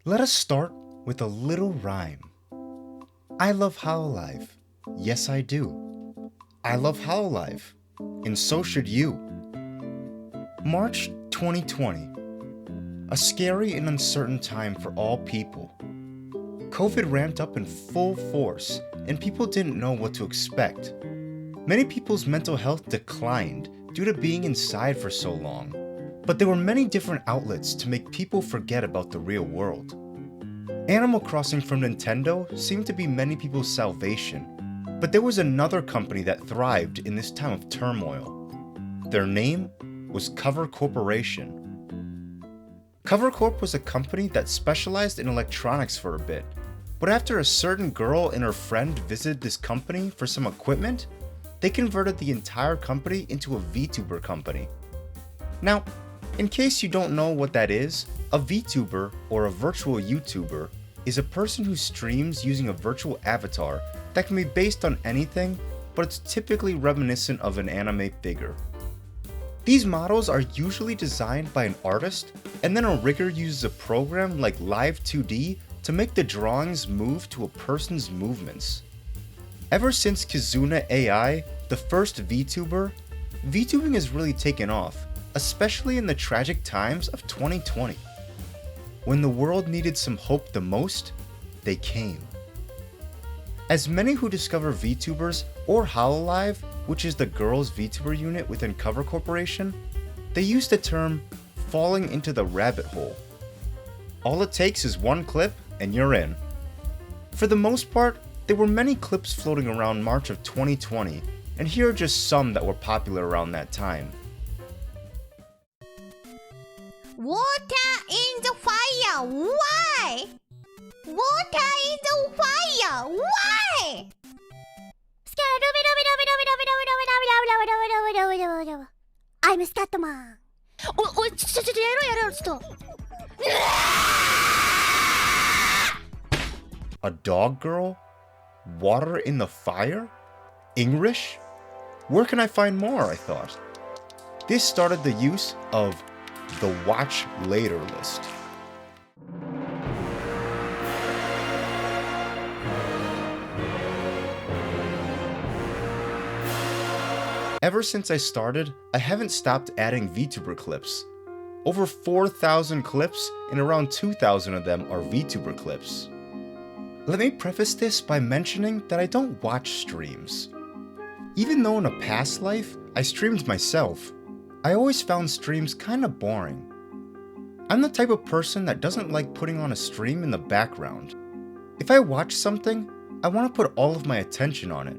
Let us start with a little rhyme. I love Hololive. Yes, I do. I love Hololive. And so should you. March 2020. A scary and uncertain time for all people. COVID ramped up in full force, and people didn't know what to expect. Many people's mental health declined due to being inside for so long, but there were many different outlets to make people forget about the real world. Animal Crossing from Nintendo seemed to be many people's salvation, but there was another company that thrived in this time of turmoil. Their name was Cover Corporation. Cover Corp was a company that specialized in electronics for a bit, but after a certain girl and her friend visited this company for some equipment, they converted the entire company into a VTuber company. Now, in case you don't know what that is, a VTuber, or a virtual YouTuber, is a person who streams using a virtual avatar that can be based on anything, but it's typically reminiscent of an anime figure. These models are usually designed by an artist, and then a rigger uses a program like Live 2D to make the drawings move to a person's movements. Ever since Kizuna AI, the first VTuber, VTubing has really taken off, especially in the tragic times of 2020. When the world needed some hope the most, they came. As many who discover VTubers or Hololive, which is the girls' VTuber unit within Cover Corporation, they use the term falling into the rabbit hole. All it takes is one clip and you're in. For the most part, there were many clips floating around March of 2020, and here are just some that were popular around that time. Water in the fire, why? Water in the fire, why? I'm Scatman. おい、ちょ、やろう、ちょっと。A dog girl? Water in the fire? English? Where can I find more, I thought. This started the use of the watch later list. Ever since I started, I haven't stopped adding VTuber clips. Over 4,000 clips, and around 2,000 of them are VTuber clips. Let me preface this by mentioning that I don't watch streams. Even though in a past life, I streamed myself, I always found streams kinda boring. I'm the type of person that doesn't like putting on a stream in the background. If I watch something, I want to put all of my attention on it.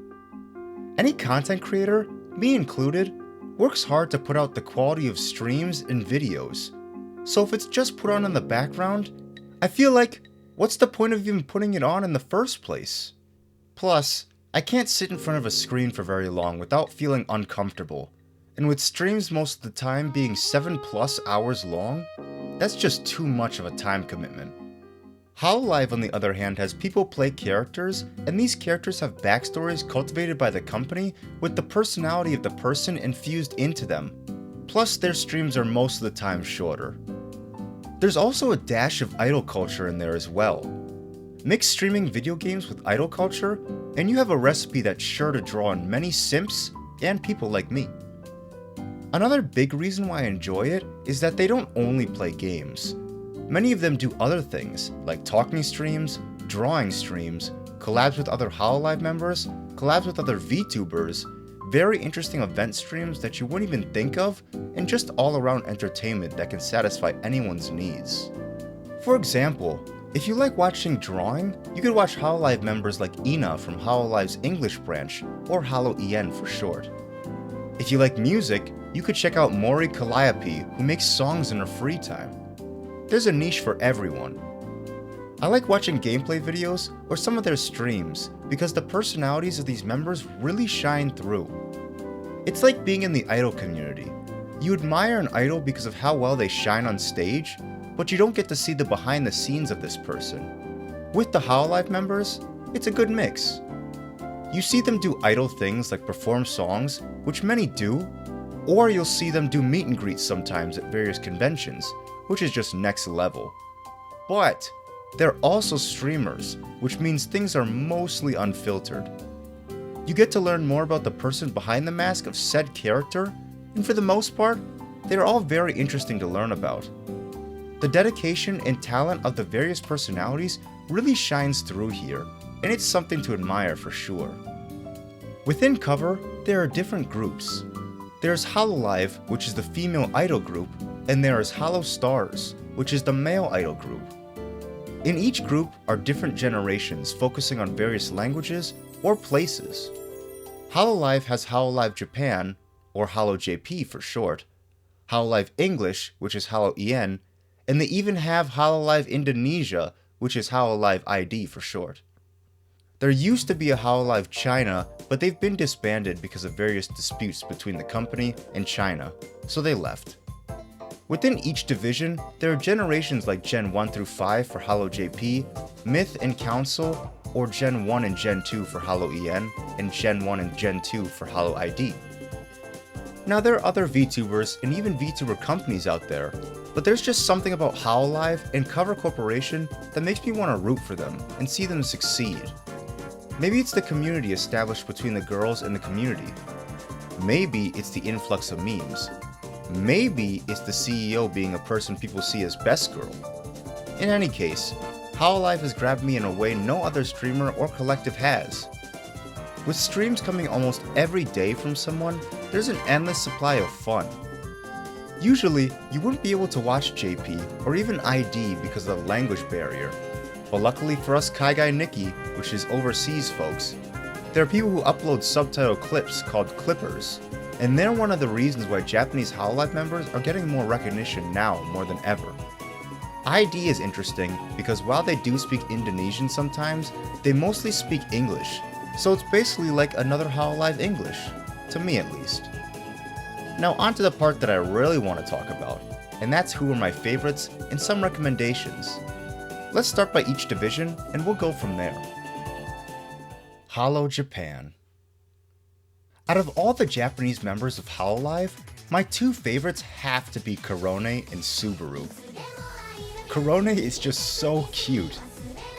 Any content creator, me included, works hard to put out the quality of streams and videos. So if it's just put on in the background, I feel like, what's the point of even putting it on in the first place? Plus, I can't sit in front of a screen for very long without feeling uncomfortable. And with streams most of the time being 7+ hours long, that's just too much of a time commitment. Hololive on the other hand has people play characters, and these characters have backstories cultivated by the company with the personality of the person infused into them. Plus their streams are most of the time shorter. There's also a dash of idol culture in there as well. Mix streaming video games with idol culture, and you have a recipe that's sure to draw in many simps and people like me. Another big reason why I enjoy it is that they don't only play games. Many of them do other things, like talking streams, drawing streams, collabs with other Hololive members, collabs with other VTubers, very interesting event streams that you wouldn't even think of, and just all-around entertainment that can satisfy anyone's needs. For example, if you like watching drawing, you could watch Hololive members like Ina from Hololive's English branch, or HoloEN for short. If you like music, you could check out Mori Calliope, who makes songs in her free time. There's a niche for everyone. I like watching gameplay videos or some of their streams because the personalities of these members really shine through. It's like being in the idol community. You admire an idol because of how well they shine on stage, but you don't get to see the behind the scenes of this person. With the Hololive members, it's a good mix. You see them do idol things like perform songs, which many do, or you'll see them do meet and greets sometimes at various conventions, which is just next level. But They're also streamers, which means things are mostly unfiltered. You get to learn more about the person behind the mask of said character, and for the most part, they are all very interesting to learn about. The dedication and talent of the various personalities really shines through here, and it's something to admire for sure. Within cover, there are different groups. There's Hololive, which is the female idol group, and there is Hollow Stars, which is the male idol group. In each group are different generations focusing on various languages or places. Hololive has Hololive Japan, or Hollow JP for short, Hololive English, which is Hollow EN, and they even have Hololive Indonesia, which is Hololive ID for short. There used to be a Hololive China, but they've been disbanded because of various disputes between the company and China, so they left. Within each division, there are generations like Gen 1 through 5 for Hollow JP, Myth and Council, or Gen 1 and Gen 2 for Hollow EN, and Gen 1 and Gen 2 for Hollow ID. Now there are other VTubers and even VTuber companies out there, but there's just something about Hololive and Cover Corporation that makes me want to root for them and see them succeed. Maybe it's the community established between the girls and the community. Maybe it's the influx of memes. Maybe it's the CEO being a person people see as best girl. In any case, Hololive has grabbed me in a way no other streamer or collective has. With streams coming almost every day from someone, there's an endless supply of fun. Usually, you wouldn't be able to watch JP or even ID because of the language barrier, but luckily for us Kaigai Nikki, which is overseas folks, there are people who upload subtitle clips called clippers, and they're one of the reasons why Japanese Hololive members are getting more recognition now more than ever. ID is interesting because while they do speak Indonesian sometimes, they mostly speak English, so it's basically like another Hololive English, to me at least. Now onto the part that I really want to talk about, and that's who are my favorites and some recommendations. Let's start by each division and we'll go from there. Hollow Japan. Out of all the Japanese members of Hololive, my two favorites have to be Korone and Subaru. Korone is just so cute.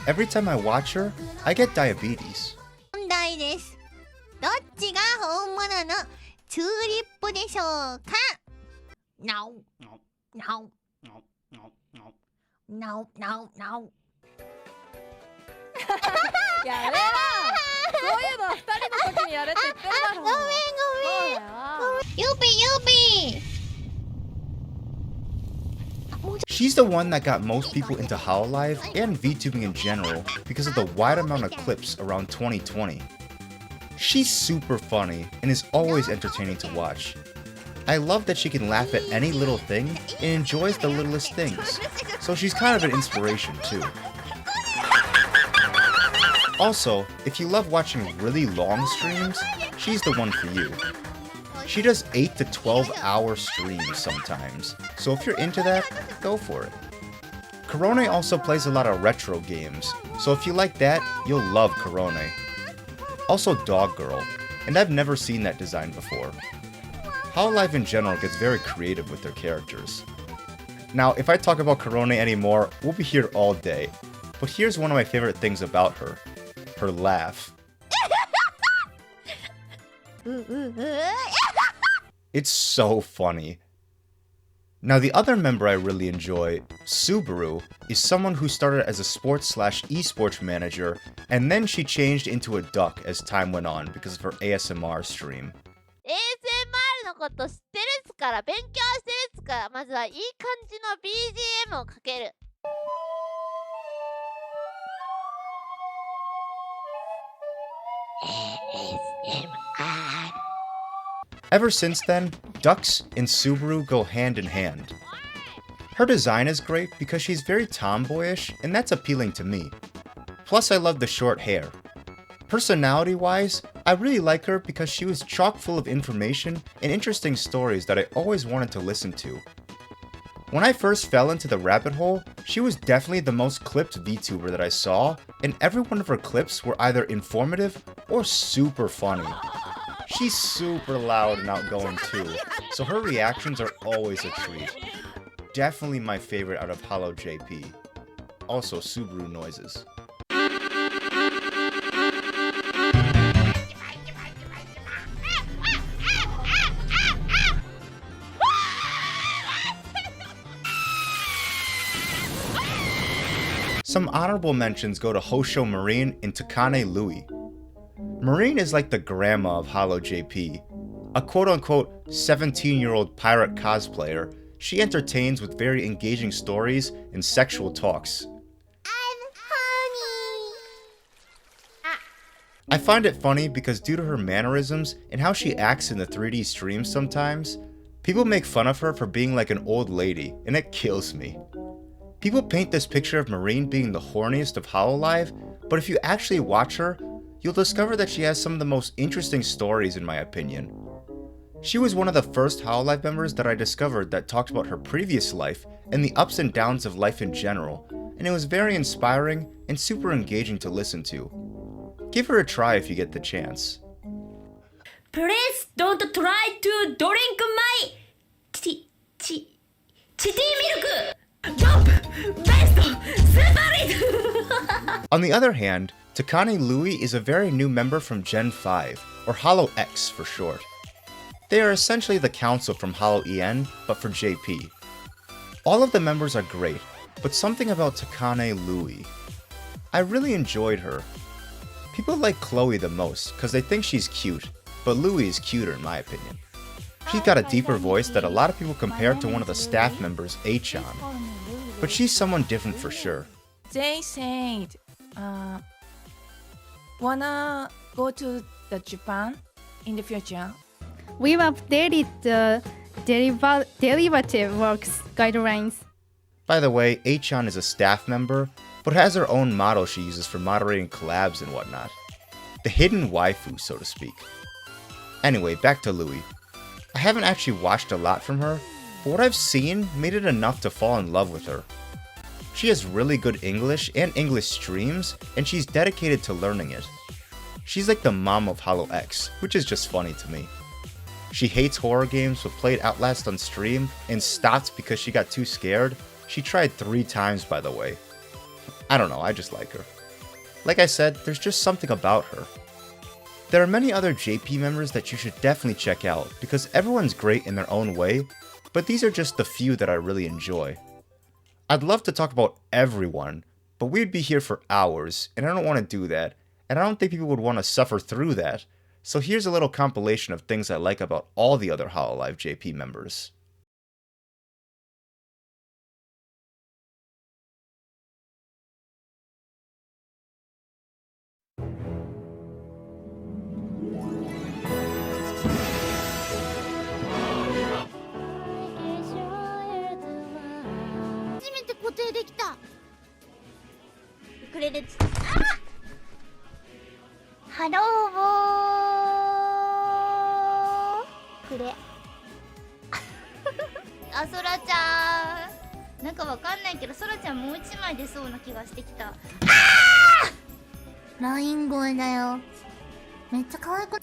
Every time I watch her, I get diabetes. 問題です。どっちが本物のチューリップでしょうか ?No. No. No. No. No. No. やれなそういうのは2人の時にやれって言ってるだろごめんごめん。ユーピーユーピー She's the one that got most people into Hololive and VTubing in general because of the wide amount of clips around 2020. She's super funny and is always entertaining to watch. I love that she can laugh at any little thing and enjoys the littlest things, so she's kind of an inspiration too. Also, if you love watching really long streams, she's the one for you. She does 8 to 12 hour streams sometimes, so if you're into that, go for it. Korone also plays a lot of retro games, so if you like that, you'll love Korone. Also Dog Girl, and I've never seen that design before. Hololive in general gets very creative with their characters. Now, if I talk about Korone anymore, we'll be here all day, but here's one of my favorite things about her. Her laugh. It's so funny. Now the other member I really enjoy, Subaru, is someone who started as a sports/esports manager, and then she changed into a duck as time went on because of her ASMR stream. ASMR のこと知ってるっすから勉強してるっすからまずはいい感じの BGM をかける Ever since then, ducks and Subaru go hand in hand. Her design is great because she's very tomboyish, and that's appealing to me. Plus I love the short hair. Personality-wise, I really like her because she was chock full of information and interesting stories that I always wanted to listen to. When I first fell into the rabbit hole, she was definitely the most clipped VTuber that I saw, and every one of her clips were either informative or super funny. She's super loud and outgoing too, so her reactions are always a treat. Definitely my favorite out of Hollow JP. also Subaru noises. Some honorable mentions go to Houshou Marine and Takane Lui. Marine is like the grandma of Holo JP. A quote-unquote 17-year-old pirate cosplayer, she entertains with very engaging stories and sexual talks. I find it funny because due to her mannerisms and how she acts in the 3D streams sometimes, people make fun of her for being like an old lady, and it kills me. People paint this picture of Marine being the horniest of Hololive, but if you actually watch her, you'll discover that she has some of the most interesting stories in my opinion. She was one of the first Hololive members that I discovered that talked about her previous life and the ups and downs of life in general, and it was very inspiring and super engaging to listen to. Give her a try if you get the chance. Please don't try to drink my tea milk. Jump! Best! Super! On the other hand, Takane Lui is a very new member from Gen 5, or Holo X for short. They are essentially the council from Holo EN, but for JP. All of the members are great, but something about Takane Lui. I really enjoyed her. People like Chloe the most, cause they think she's cute, but Lui is cuter in my opinion. She's got a deeper voice that a lot of people compare to one of the staff members, A-chan. But she's someone different for sure. They said, wanna go to the Japan in the future? We've updated the derivative works guidelines. By the way, A-chan is a staff member, but has her own model she uses for moderating collabs and whatnot. The hidden waifu, so to speak. Anyway, back to Lui. I haven't actually watched a lot from her, but what I've seen made it enough to fall in love with her. She has really good English and English streams, and she's dedicated to learning it. She's like the mom of Holo X, which is just funny to me. She hates horror games but played Outlast on stream and stopped because she got too scared. She tried 3 times, by the way. I don't know, I just like her. Like I said, there's just something about her. There are many other JP members that you should definitely check out because everyone's great in their own way, but these are just the few that I really enjoy. I'd love to talk about everyone, but we'd be here for hours, and I don't want to do that, and I don't think people would want to suffer through that, so here's a little compilation of things I like about all the other Hololive JP members. LINE 声だよ。めっちゃ可愛く。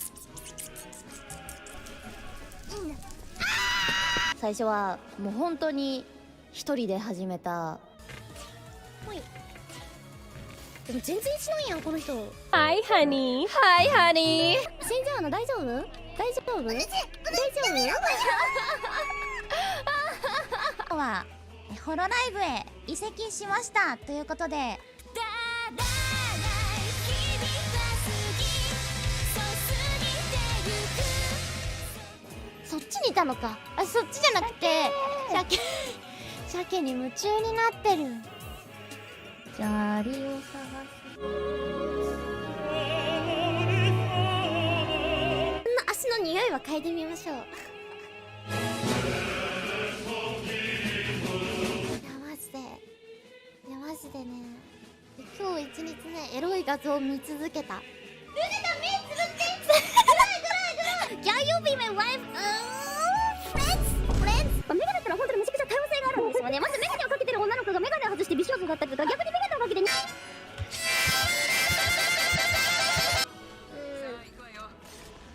最初はもう本当に一人で始めた。でも全然しないやんこの人。Hi, honey. Hi, honey. 死んじゃうの大丈夫？大丈夫？大丈夫？はホロライブへ移籍しましたということで。そっちにいたのか。あ、そっちじゃなくて鮭に夢中になってる。じゃあアリを探す。足の匂いは嗅いでみましょう。いやマジでね、今日一日ねエロい画像を見続けた。Can you be my wife? Friends? メガネってのは本当にめちゃくちゃ多様性があるんですよね。まずメガネをかけてる女の子がメガネを外して美少女だったりとか、逆にメガネをかけて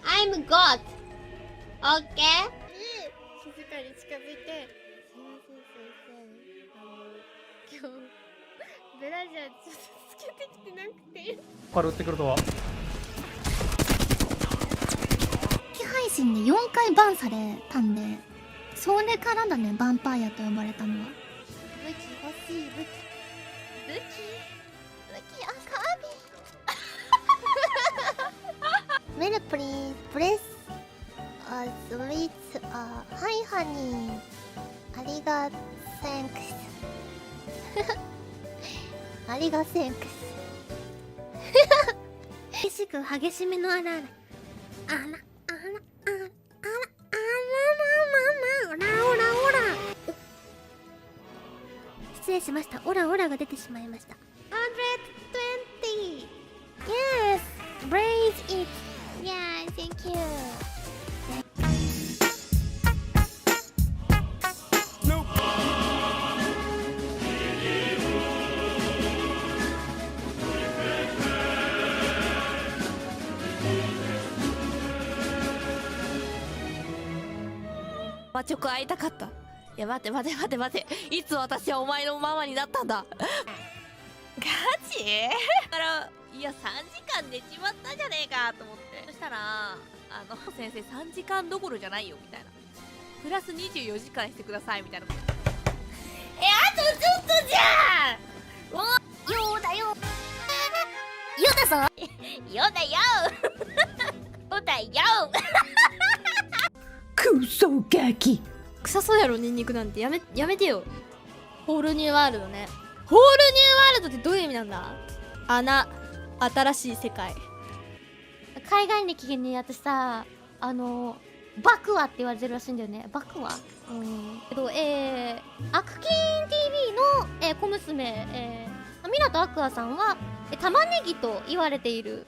I'm God. Okay? 静かに近づいて、すいません先生、今日ベラじゃちょっとつけてきてなくて。パル打ってくるとは。配信で4回バンされたんで、それからだね、ヴァンパイアと呼ばれたのは。武器欲しい、武器赤網。Well please press a switch hi honey ありが thanks ありが thanks 激しく激しめのあらあらあらあらあらあらあらあらあらオラオラ失礼しました。オラオラが出てしまいました。120 Yes Braise it Yeah thank youマチョコ会いたかった。いや待て待て待て待て、いつ私はお前のママになったんだ。ガチだからいや3時間寝ちまったじゃねえかと思って、そしたら先生3時間どころじゃないよみたいな、プラス24時間してくださいみたいな。あとちょっとじゃん。よーだよよだぞよだよよだよクソガキ臭そうやろニンニクなんて。やめてよ。ホールニューワールドね。ホールニューワールドってどういう意味なんだ。新しい世界。海外歴にね、私さバクワって言われてるらしいんだよね。バクワアクキーン TV の、小娘、minatoアクアさんは玉ねぎと言われている。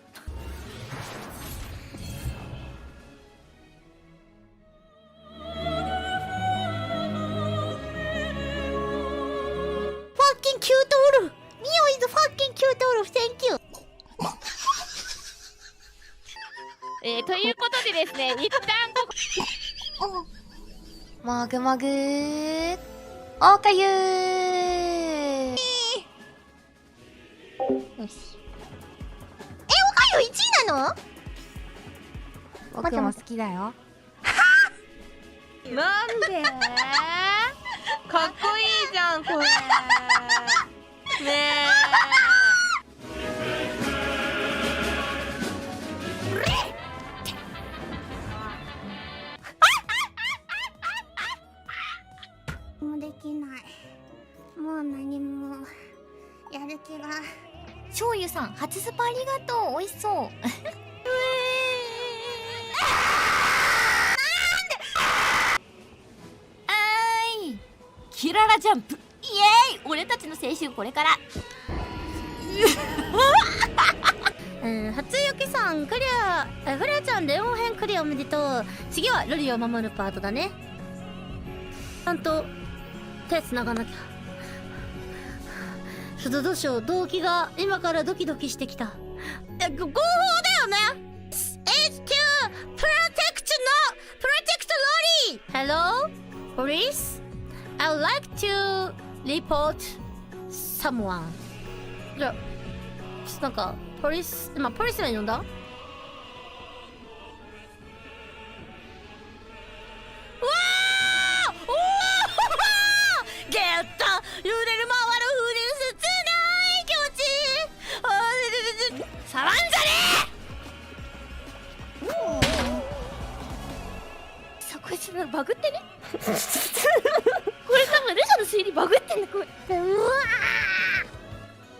fucking cute Mio is fucking cute thank you ということでですね、一旦もぐもぐーおかゆーよし。おかゆ1位なの？僕も好きだよ。なんでかっこいいじゃんこれ。ねえ。もうできない。もう何もやる気が。醤油さん初スパありがとう。美味しそう。なんでキララジャンプイエーイ。俺たちの青春これから初雪さんクリア。フレアちゃんレオン編クリアおめでとう。次はルリを守るパートだね。ちゃんと手繋がなきゃ。ちょっとどうしよう。動機が今からドキドキしてきた。合法だよね。HQ Protect Lorry Hello Police I would like to report someone じゃあちょっとなんかポリスラに呼んだ。ゲット揺れる回る風に切ない気持ち。触んじゃねえ。さこいつバグってねこれ多分ルシャの推理バグってんだこれ。うわー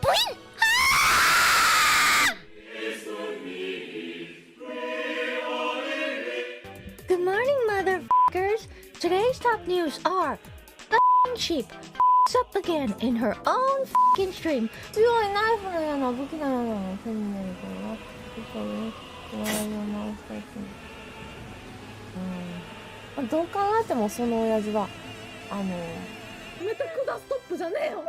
ポイン。Good morning, motherfuckers. Today's top news are f***ing sheep f***s up again in her own f***ing stream. いや、ナイフのような武器のような手になるからな。どう考えてもその親父はメタクダストップじゃねえよ。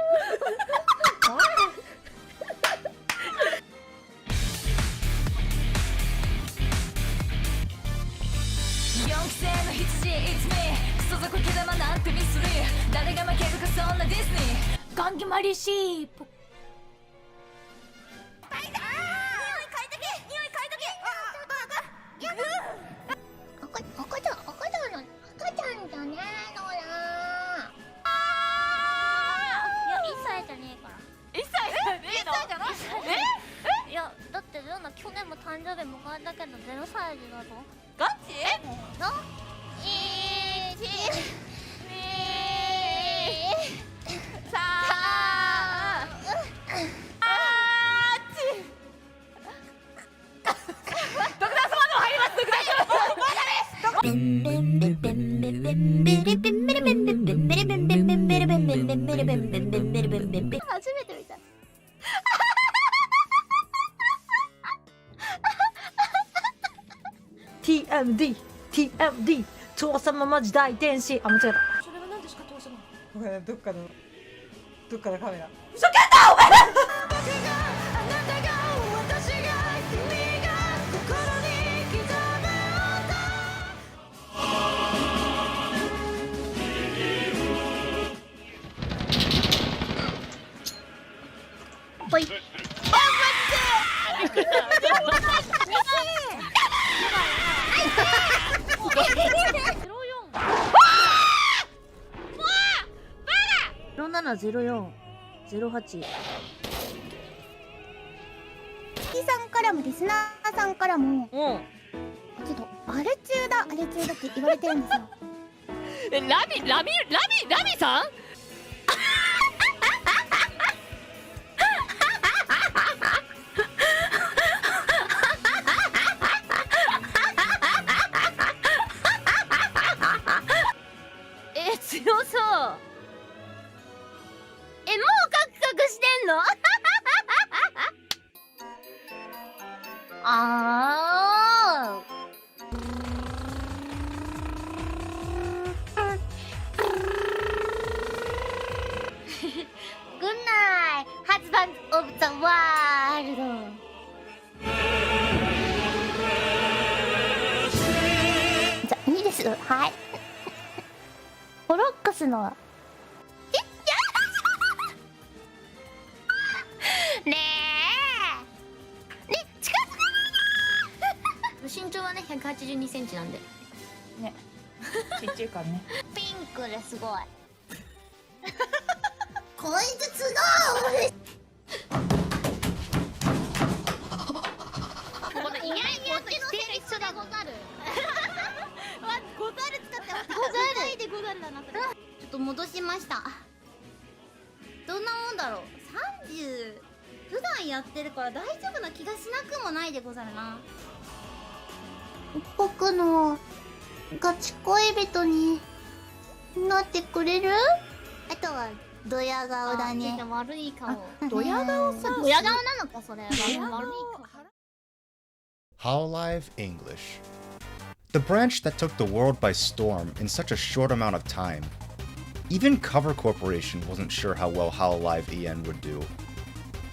4期生の羊 It's me クソ族毛玉なんてミスリー誰が負けるかそんなディズニーガンギマリシーポ歳じゃねえから。1歳じゃねえの？じゃないいや、だってルナ去年も誕生日迎えたけど0歳児だぞ。ガチ？の1、2、さあ初めて見た。TMD TMD 父様マジ大天使。あ、間違えた。それは何ですか父様。ごめん、どっかのカメラ。ふざけんなお前。ぽい。070408。月さんからもリスナーさんからも、うん。ちょっとあれ中だって言われてるんですよ。ラミさん？強そう。もうカクカクしてんの？あー。Good night, husband of the world. じゃいいです。はい。ボロックスのね近づく。身長はね182センチなんでね。ちっちゃいからね。ピンクですごい。こいつすこの意外にこっちの手一緒だござる。ござる使ってました。ござるでござるだな。ちょっと戻しました。どんなもんだろう。30普段やってるから大丈夫な気がしなくもないでござるな。僕のガチ恋人になってくれる？あとはドヤ顔だね。悪い顔。ドヤ顔さ。ドヤ顔なのかそれ。悪い顔。Hololive English. The branch that took the world by storm in such a short amount of time. Even Cover Corporation wasn't sure how well Hololive EN would do.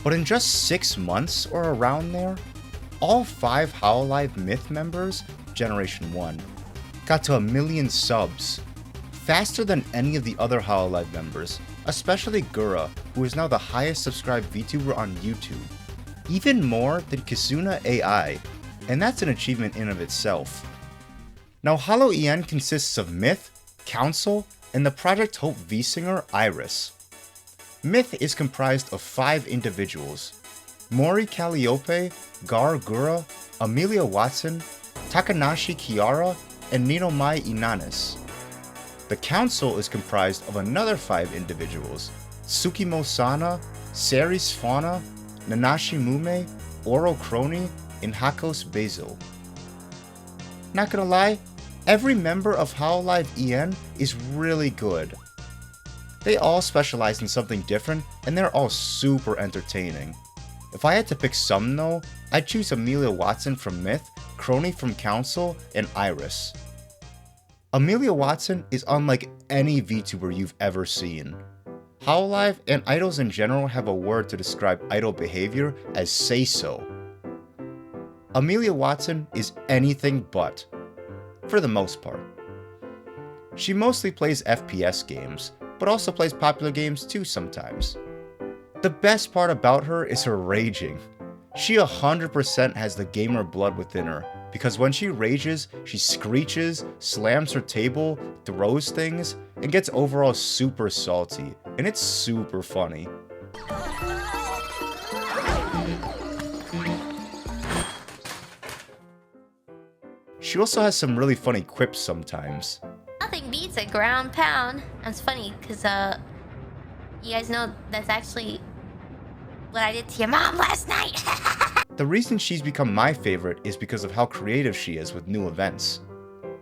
But in just 6 months or around there, all 5 Hololive Myth members, Generation 1, got to 1 million subs, faster than any of the other Hololive members, especially Gura, who is now the highest subscribed VTuber on YouTube, even more than Kizuna AI, and that's an achievement in of itself. Now Holo EN consists of Myth, Council, and the Project Hope V-singer Iris. Myth is comprised of 5 individuals: Mori Calliope, Gar Gura, Amelia Watson, Takanashi Kiara, and Ninomai Inanis. The Council is comprised of another 5 individuals: Tsukimo Sana, Ceres Fauna, Nanashi Mume, Oro Crony, and Hakos Basil. Not gonna lie, every member of Hololive EN is really good. They all specialize in something different, and they're all super entertaining. If I had to pick some though, I'd choose Amelia Watson from Myth, Crony from Council, and Iris. Amelia Watson is unlike any VTuber you've ever seen. Hololive and idols in general have a word to describe idol behavior as say-so. Amelia Watson is anything but, for the most part. She mostly plays FPS games, but also plays popular games too sometimes. The best part about her is her raging. She 100% has the gamer blood within her, because when she rages, she screeches, slams her table, throws things, and gets overall super salty, and it's super funny. She also has some really funny quips sometimes. Nothing beats a ground pound. That's funny, because, you guys know that's actually what I did to your mom last night. The reason she's become my favorite is because of how creative she is with new events.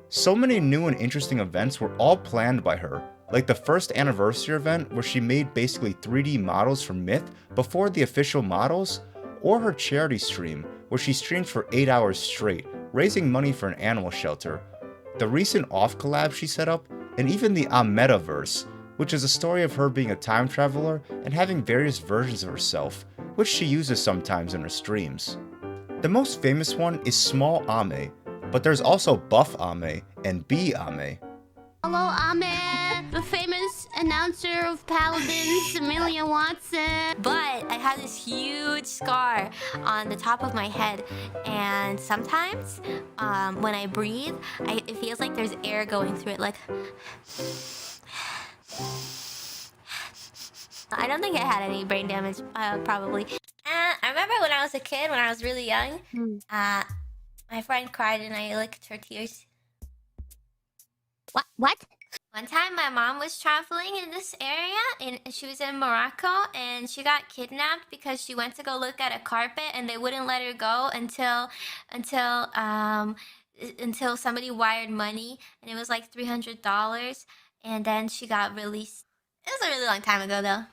So many new and interesting events were all planned by her, like the first anniversary event where she made basically 3D models for Myth before the official models, or her charity stream where she streamed for 8 hours straight, raising money for an animal shelter, the recent off collab she set up, and even the Ametaverse, which is a story of her being a time traveler and having various versions of herself, which she uses sometimes in her streams. The most famous one is Small Ame, but there's also Buff Ame and B Ame. Hello, Ame, the famous announcer of Paladins, Amelia Watson. But I have this huge scar on the top of my head, and sometimes when I breathe, it feels like there's air going through it, like... I don't think I had any brain damage, probably. I remember when I was a kid, when I was really young, my friend cried and I licked her tears. What? One time my mom was traveling in this area, and she was in Morocco, and she got kidnapped because she went to go look at a carpet and they wouldn't let her go until somebody wired money, and it was like $300, and then she got released. It was a really long time ago though.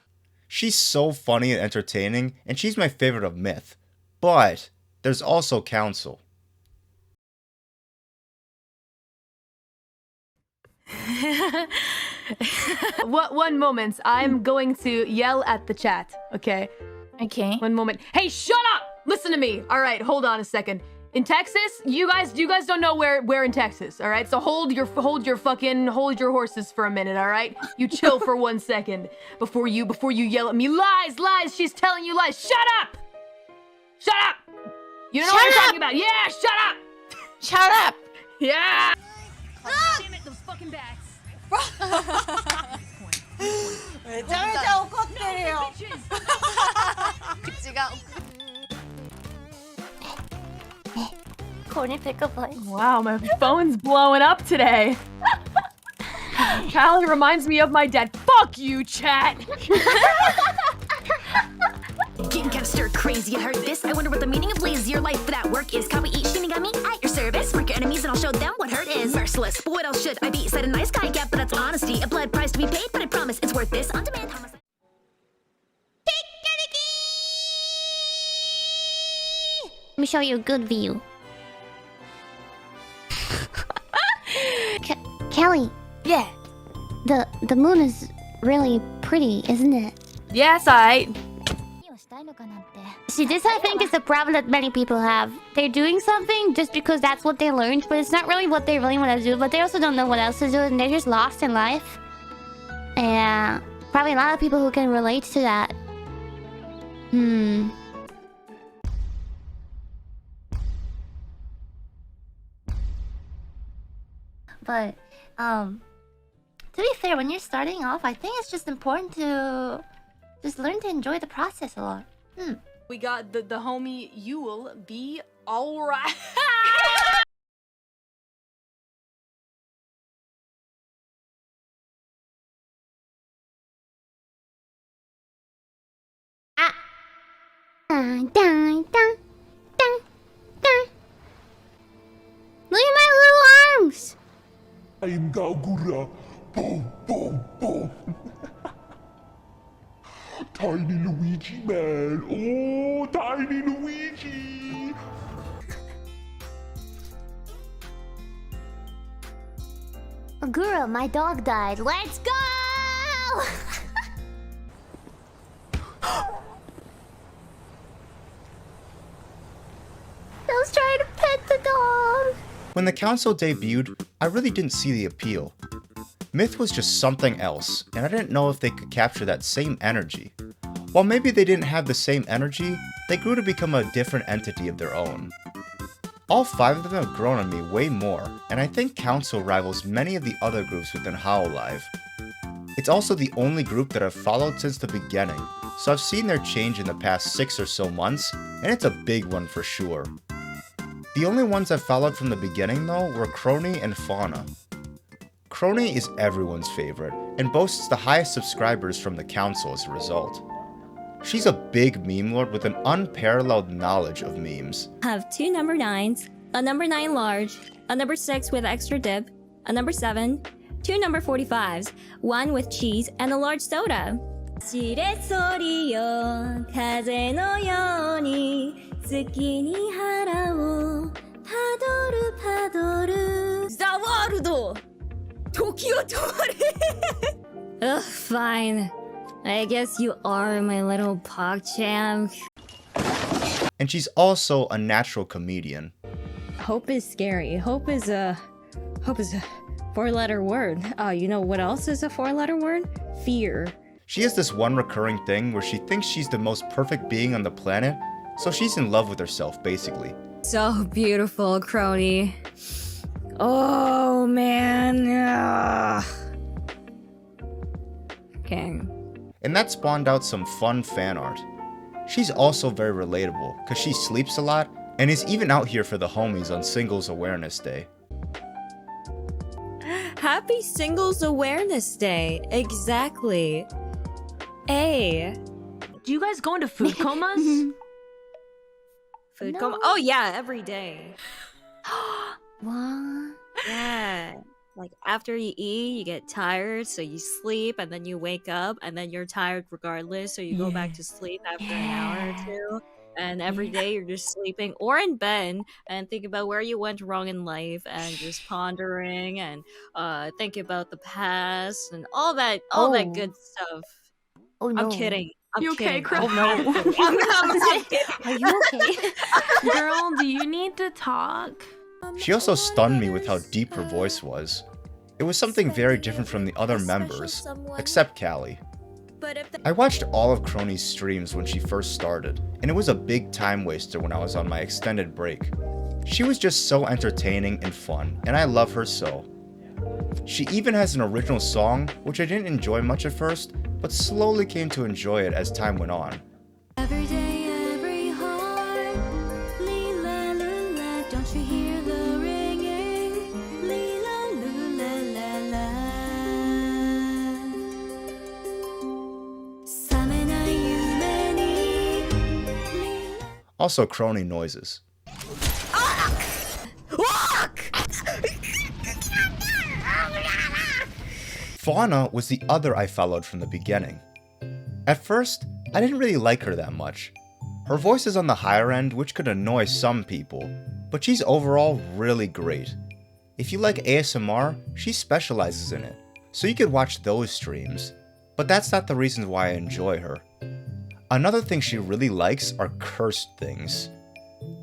She's so funny and entertaining, and she's my favorite of Myth. But there's also Council. One moment. I'm going to yell at the chat, okay? Okay. One moment. Hey, shut up! Listen to me. All right, hold on a second. In Texas, you guys don't know where in Texas, all right? So hold your horses for a minute, all right? You chill for 1 second before you yell at me. Lies! She's telling you lies. Shut up! Shut up! You don't know what I'm talking about. Yeah, shut up! Shut up! Yeah! Damn it, those fucking bats. めちゃめちゃ怒ってるよ。口がCorny pickup lines. Wow, my phone's blowing up today. Callie reminds me of my dad. Fuck you, chat! Getting kinda stir crazy, I heard this. I wonder what the meaning of lazier life for that work is. Can we eat Shinigami at your service? Work your enemies and I'll show them what hurt is. Merciless, but what else should I be? Said a nice guy get, but that's honesty. A blood price to be paid, but I promise it's worth this. On demand, how much? Let me show you a good view. Kelly. Yeah. The moon is really pretty, isn't it? Yes, I... See, this I think is a problem that many people have. They're doing something just because that's what they learned, but it's not really what they really want to do, but they also don't know what else to do, and they're just lost in life. And probably a lot of people who can relate to that. But, to be fair, when you're starting off, I think it's just important to just learn to enjoy the process a lot. We got the homie You'll be alright. Dun, dun, dun, dun, dun. Look at my little arms! I'm Gagura. Boom, boom, boom. Tiny Luigi, man. Oh, tiny Luigi. Agura, my dog died. Let's go! I was trying to pet the dog. When the Council debuted, I really didn't see the appeal. Myth was just something else, and I didn't know if they could capture that same energy. While maybe they didn't have the same energy, they grew to become a different entity of their own. All 5 of them have grown on me way more, and I think Council rivals many of the other groups within Hololive. It's also the only group that I've followed since the beginning, so I've seen their change in the past 6 or so months, and it's a big one for sure. The only ones I've followed from the beginning though were Krone and Fauna. Krone is everyone's favorite, and boasts the highest subscribers from the council as a result. She's a big meme lord with an unparalleled knowledge of memes. Have 2 number 9s, a number 9 large, a number 6 with extra dip, a number 7, 2 number 45s, 1 with cheese, and a large soda. Ugh, fine. I guess you are my little PogChamp. And she's also a natural comedian. Hope is scary. Hope is a 4-letter word. You know what else is a 4-letter word? Fear. She has this one recurring thing where she thinks she's the most perfect being on the planet, so she's in love with herself, basically. So beautiful, Crony. Oh, man. Ugh. Okay. And that spawned out some fun fan art. She's also very relatable, cause she sleeps a lot, and is even out here for the homies on Singles Awareness Day. Happy Singles Awareness Day. Exactly. Hey. Do you guys go into food comas? Food coma? Oh yeah, every day. What? Yeah. Like after you eat, you get tired, so you sleep, and then you wake up, and then you're tired regardless, so you go back to sleep after an hour or two. And every day you're just sleeping or in bed and think about where you went wrong in life and just pondering and think about the past and all that good stuff. Oh no. I'm kidding. You okay, Chris? Oh no. I'm kidding. Are you okay? Girl, do you need to talk? She also stunned me with how deep her voice was. It was something very different from the other members, except Callie. I watched all of Krone's streams when she first started, and it was a big time waster when I was on my extended break. She was just so entertaining and fun, and I love her so. She even has an original song, which I didn't enjoy much at first, but slowly came to enjoy it as time went on. Every day, every heart, lila lula, don't you hear the ringing? Lila lula la la. Samenai yume ni. Also Krone noises. Fauna was the other I followed from the beginning. At first, I didn't really like her that much. Her voice is on the higher end, which could annoy some people, but she's overall really great. If you like ASMR, she specializes in it, so you could watch those streams. But that's not the reason why I enjoy her. Another thing she really likes are cursed things.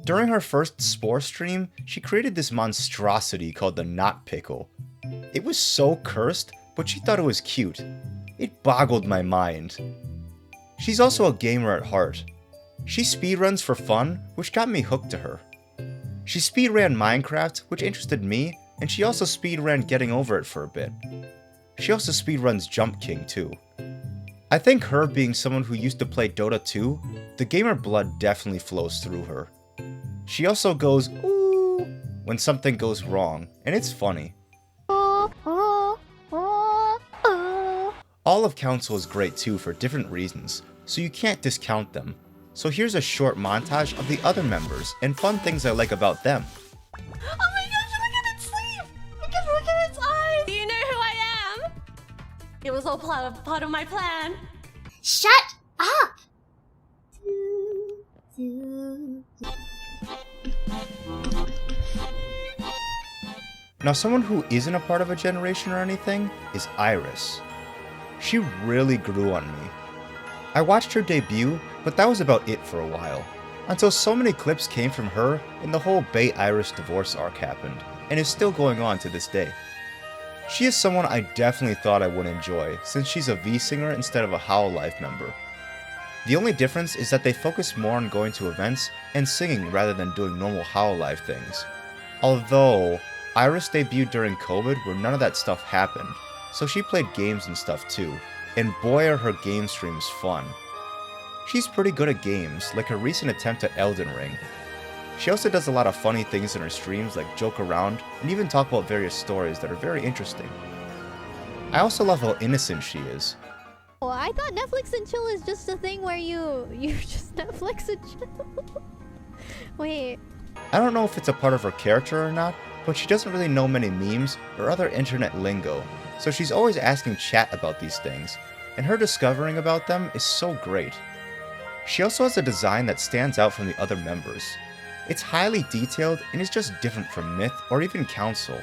During her first Spore stream, she created this monstrosity called the Knot Pickle. It was so cursed, but she thought it was cute. It boggled my mind. She's also a gamer at heart. She speedruns for fun, which got me hooked to her. She speedran Minecraft, which interested me, and she also speedran Getting Over It for a bit. She also speedruns Jump King too. I think her being someone who used to play Dota 2, the gamer blood definitely flows through her. She also goes ooh when something goes wrong, and it's funny. All of Council is great too for different reasons, so you can't discount them. So here's a short montage of the other members and fun things I like about them. Oh my gosh, look at its sleeve! Look at its eyes! Do you know who I am? It was all part of my plan. Shut up! Now someone who isn't a part of a generation or anything is Iris. She really grew on me. I watched her debut, but that was about it for a while, until so many clips came from her and the whole Bay Iris divorce arc happened, and is still going on to this day. She is someone I definitely thought I would enjoy, since she's a V singer instead of a Hololive member. The only difference is that they focus more on going to events and singing rather than doing normal Hololive things. Although, Iris debuted during COVID where none of that stuff happened, so she played games and stuff too, and boy are her game streams fun. She's pretty good at games, like her recent attempt at Elden Ring. She also does a lot of funny things in her streams like joke around and even talk about various stories that are very interesting. I also love how innocent she is. Oh, I thought Netflix and chill is just a thing where you just Netflix and chill. Wait. I don't know if it's a part of her character or not, but she doesn't really know many memes or other internet lingo, so she's always asking chat about these things, and her discovering about them is so great. She also has a design that stands out from the other members. It's highly detailed and is just different from Myth or even Council.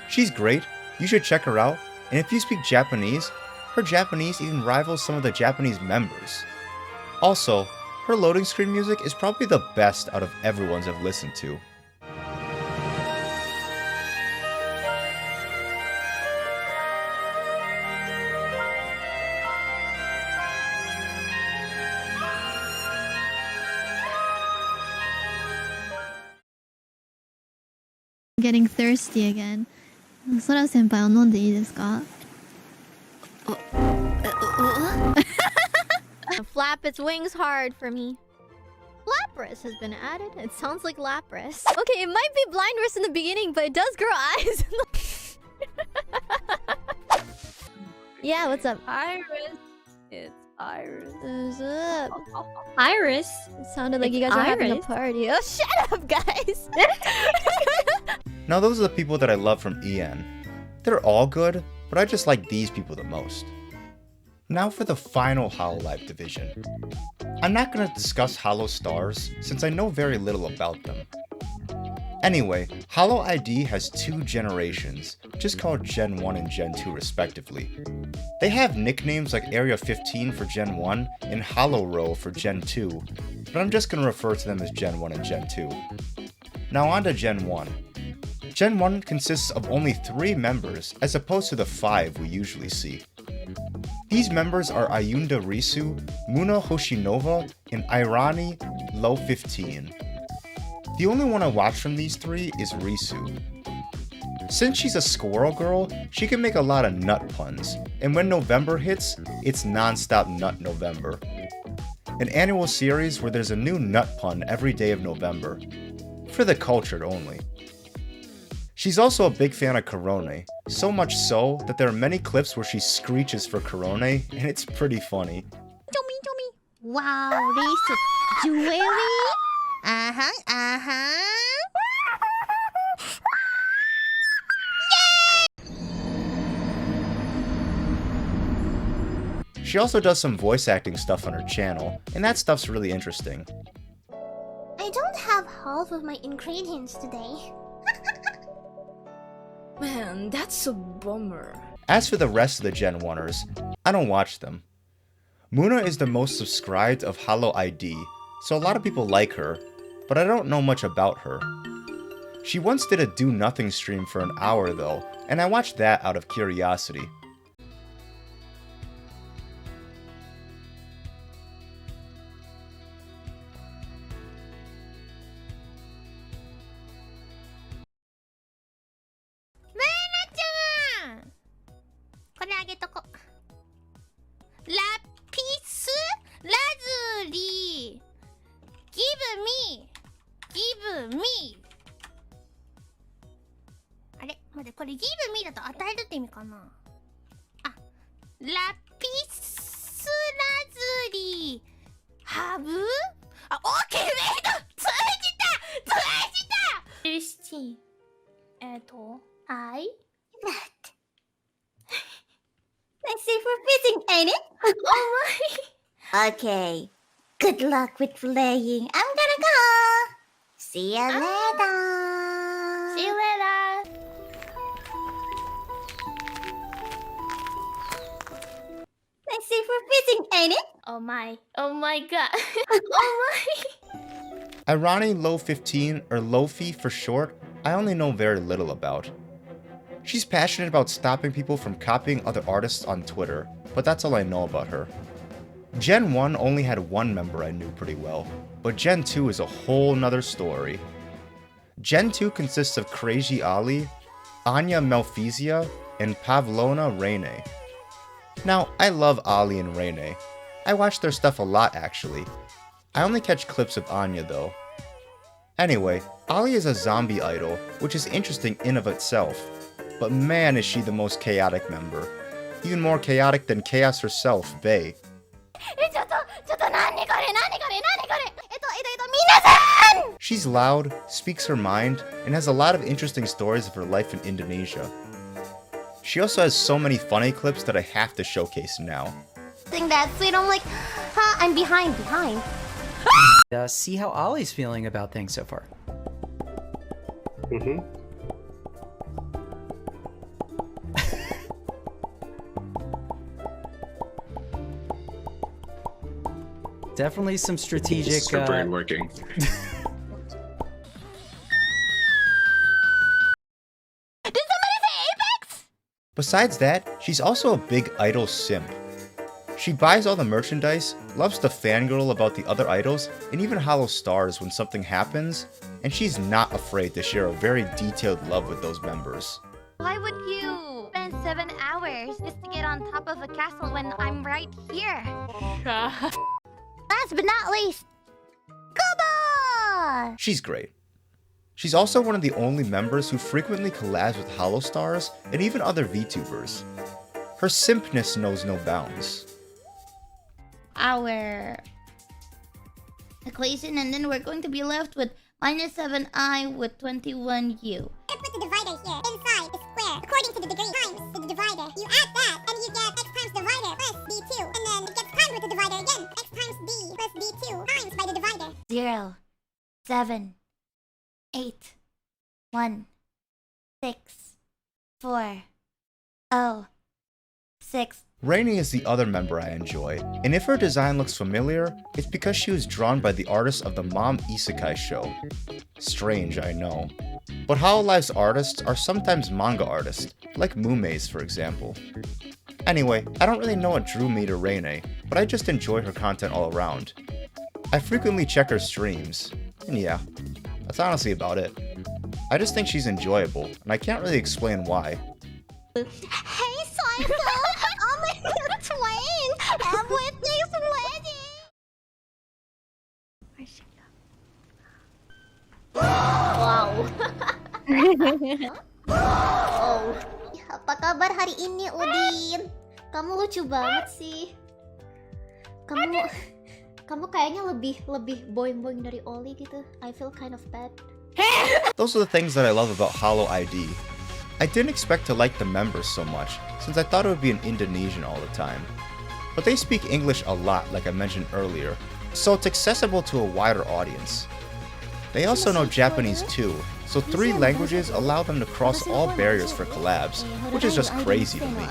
She's great, you should check her out, and if you speak Japanese, her Japanese even rivals some of the Japanese members. Also, her loading screen music is probably the best out of everyone's I've listened to. Getting thirsty again. Sora senpai, 飲んでいいですか? Flap its wings hard for me. Lapras has been added. It sounds like Lapras. Okay, it might be Blindress in the beginning, but it does grow eyes. Yeah, what's up? Iris. It's Iris. What's up? Iris? It sounded like you guys were having a party. Oh, shut up, guys! Now those are the people that I love from EN. They're all good, but I just like these people the most. Now for the final Hololive division. I'm not going to discuss Hollow Stars, since I know very little about them. Anyway, Hollow ID has two generations, just called Gen 1 and Gen 2 respectively. They have nicknames like Area 15 for Gen 1 and Hollow Row for Gen 2, but I'm just going to refer to them as Gen 1 and Gen 2. Now on to Gen 1. Gen 1 consists of only 3 members, as opposed to the 5 we usually see. These members are Ayunda Risu, Muna Hoshinova, and Irani Low 15. The only one I watch from these 3 is Risu. Since she's a squirrel girl, she can make a lot of nut puns, and when November hits, it's non-stop Nut November. An annual series where there's a new nut pun every day of November. For the cultured only. She's also a big fan of Korone, so much so that there are many clips where she screeches for Korone, and it's pretty funny. Wow, this jewelry? She also does some voice acting stuff on her channel, and that stuff's really interesting. I don't have half of my ingredients today. Man, that's a bummer. As for the rest of the Gen 1ers, I don't watch them. Muna is the most subscribed of Hollow ID, so a lot of people like her, but I don't know much about her. She once did a do nothing stream for an hour though, and I watched that out of curiosity. Give me! あれ待って、これ give me だと与えるって意味かなあ、ラピスラズリハブあ、オーケーウェイト通じた16. I? That. Let's see for fishing, ain't it? Oh my! Okay. Good luck with playing. I'm gonna go. See you later. See you later. Let's see for fishing, ain't it? Oh my god. Oh my. Irani Low 15, or Lofi for short, I only know very little about. She's passionate about stopping people from copying other artists on Twitter, but that's all I know about her. Gen 1 only had one member I knew pretty well, but Gen 2 is a whole nother story. Gen 2 consists of Crazy Ali, Anya Malfizia, and Pavlona Rene. Now, I love Ali and Rene. I watch their stuff a lot actually. I only catch clips of Anya though. Anyway, Ali is a zombie idol, which is interesting in of itself, but man is she the most chaotic member. Even more chaotic than Chaos herself, Bae. She's loud, speaks her mind, and has a lot of interesting stories of her life in Indonesia. She also has so many funny clips that I have to showcase now. That's sweet. I'm like, I'm behind. See how Ollie's feeling about things so far. Definitely some strategic. Brain working. Besides that, she's also a big idol simp. She buys all the merchandise, loves to fangirl about the other idols, and even hollow stars when something happens, and she's not afraid to share a very detailed love with those members. Why would you spend 7 hours just to get on top of a castle when I'm right here? Last but not least, Kuba! She's great. She's also one of the only members who frequently collabs with hollow stars and even other VTubers. Her simpness knows no bounds. Our equation, and then we're going to be left with -7i with 21u. Put the divider here inside the square according to the degree times the divider. You add that and you get x times divider plus d2, and then it gets times with the divider again. X times d plus d2 times by the divider. 0, 7, 8, 1, 6, 4, 0, 6. Rainy is the other member I enjoy, and if her design looks familiar, it's because she was drawn by the artist of the Mom Isekai show. Strange, I know. But Hololive's artists are sometimes manga artists, like Mume's for example. Anyway, I don't really know what drew me to Rainy, but I just enjoy her content all around. I frequently check her streams, and yeah, that's honestly about it. I just think she's enjoyable, and I can't really explain why. Hey, Psycho! I'm in your train! Everything's ready! Wow. Oh. Apa kabar hari ini, Udin? Kamu lucu banget sih. Kamu kayaknya lebih boing-boing dari Oli gitu. I feel kind of bad. Those are the things that I love about Hollow ID. I didn't expect to like the members so much, since I thought it would be in Indonesian all the time. But they speak English a lot, like I mentioned earlier, so it's accessible to a wider audience. They also know Japanese too, so 3 languages allow them to cross all barriers for collabs, which is just crazy to me.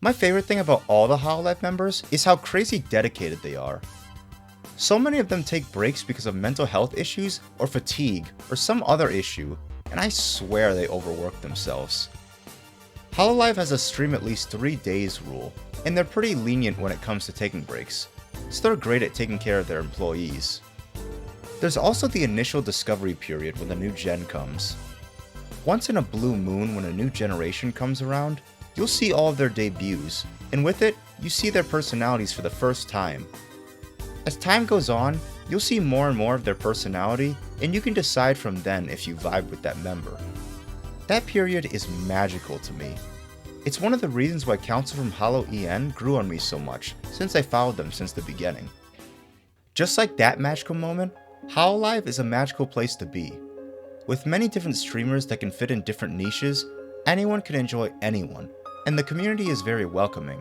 My favorite thing about all the Hololive members is how crazy dedicated they are. So many of them take breaks because of mental health issues, or fatigue, or some other issue, and I swear they overwork themselves. Hololive has a stream at least 3 days rule, and they're pretty lenient when it comes to taking breaks, so they're great at taking care of their employees. There's also the initial discovery period when the new gen comes. Once in a blue moon when a new generation comes around, you'll see all of their debuts, and with it, you see their personalities for the first time. As time goes on, you'll see more and more of their personality, and you can decide from then if you vibe with that member. That period is magical to me. It's one of the reasons why Council from Hollow EN grew on me so much, since I followed them since the beginning. Just like that magical moment, Hololive is a magical place to be. With many different streamers that can fit in different niches, anyone can enjoy anyone, and the community is very welcoming.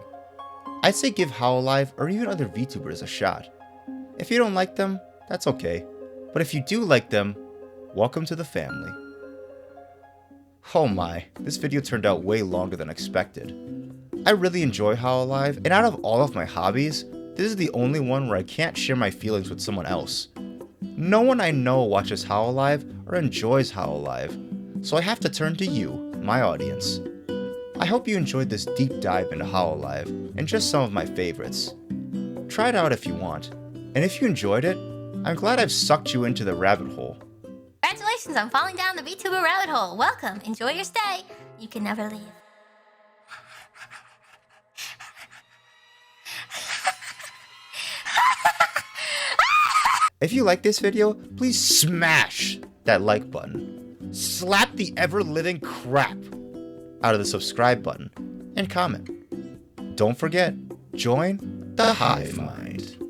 I'd say give Hololive or even other VTubers a shot. If you don't like them, that's okay, but if you do like them, welcome to the family. Oh my, this video turned out way longer than expected. I really enjoy Hololive, and out of all of my hobbies, this is the only one where I can't share my feelings with someone else. No one I know watches Hololive or enjoys Hololive, so I have to turn to you, my audience. I hope you enjoyed this deep dive into Hololive, and just some of my favorites. try it out if you want. And if you enjoyed it, I'm glad I've sucked you into the rabbit hole. Congratulations on falling down the VTuber rabbit hole. Welcome. Enjoy your stay. You can never leave. If you like this video, please smash that like button. Slap the ever-living crap out of the subscribe button and comment. Don't forget, join the Hive Mind.